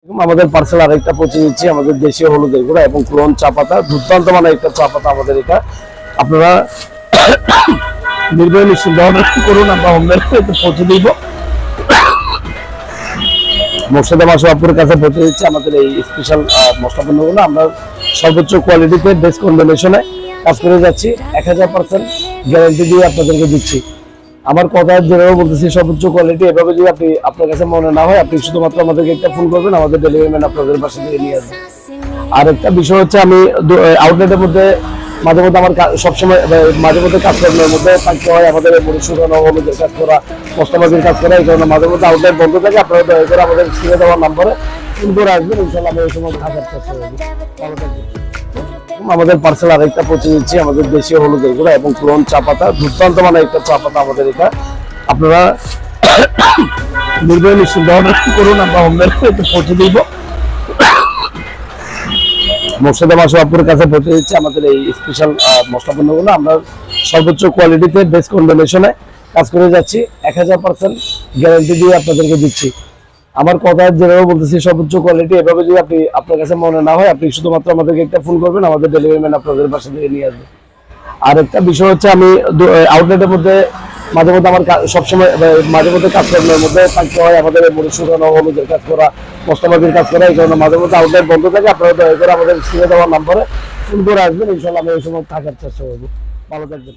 আমাদের পার্সেল আরেকটা পৌঁছে দিচ্ছি আমাদের দেশীয় হলুদের গুঁড়া এবং ক্লোন চা পাতা, দুর্দান্ত মানের একটা চা পাতা আমাদের এটা। আপনারা নির্ভয়ে নিশ্চিন্ত অর্ডার করুন, আমরা হোম ডেলিভারিতে পৌঁছে দিব। মোর্শেদা মাসুয়াপুরের কাছে পৌঁছে দিচ্ছি আমাদের এই স্পেশাল মশলা পণ্যগুলো। আমরা সর্বোচ্চ কোয়ালিটিতে বেস্ট কম্বিনেশনে কাজ করে যাচ্ছি, 1000% গ্যারান্টি দিয়ে আপনাদেরকে দিচ্ছি। আমার কথা যেভাবে বলতেছি সর্বোচ্চ কোয়ালিটি, এভাবে যদি আপনার কাছে মনে না হয়, আপনি শুধুমাত্র আমাদেরকে একটা ফোন করবেন, আমাদের ডেলিভারি ম্যান আপনাদের বাসা থেকে নিয়ে আসবে। আর একটা বিষয় হচ্ছে, আমি আউটলেটের মধ্যে মাঝে মধ্যে আমার সবসময় মাঝে মধ্যে কাজকর্মের মধ্যে থাকতে হয়, আমাদের মুড়ি শুকানো, হলুদের কাজ করা, মশলাবাজির কাজ করা, এই কারণে মাঝে মধ্যে আউটলেট বন্ধ থাকে। আপনারা দয়া করে আমাদের স্ক্রিনে দেওয়ার নম্বরে ফোন করে আসবেন, ইনশাল্লাহ আমি এই সময় থাকার চেষ্টা করবো। ভালো থাকবেন। আমাদের পার্সেল আরেকটা পৌঁছে দিচ্ছি আমাদের দেশীয় হলুদের গুঁড়া এবং ক্লোন চা পাতা, দুর্দান্ত মানের একটা চা পাতা আমাদের এটা। আপনারা নির্ভয়ে নিশ্চিন্ত অর্ডার করুন, আমরা হোম ডেলিভারিতে পৌঁছে দিব। মোর্শেদা মাসুয়াপুরের কাছে পৌঁছে দিচ্ছি আমাদের এই স্পেশাল মশলা পণ্যগুলো। আমরা সর্বোচ্চ কোয়ালিটিতে বেস্ট কম্বিনেশনে কাজ করে যাচ্ছি, 1000% গ্যারান্টি দিয়ে আপনাদেরকে দিচ্ছি। আমার কথা যেভাবে বলতেছি সর্বোচ্চ কোয়ালিটি, এভাবে যদি আপনার কাছে মনে না হয়, আপনি শুধুমাত্র আমাদেরকে একটা ফোন করবেন, আমাদের ডেলিভারি ম্যান আপনাদের বাসা থেকে নিয়ে আসবে। আর একটা বিষয় হচ্ছে, আমি আউটলেটের মধ্যে মাঝে মধ্যে আমার সবসময় মাঝে মধ্যে কাজকর্মের মধ্যে থাকতে হয়, আমাদের মুড়ি শুকানো, হলুদের কাজ করা, মশলাবাজির কাজ করা, এই কারণে মাঝে মধ্যে আউটলেট বন্ধ থাকে। আপনারা দয়া করে আমাদের স্ক্রিনে দেওয়ার নম্বরে ফোন করে আসবেন, ইনশাল্লাহ আমি এই সময় থাকার চেষ্টা করবো। ভালো থাকবেন।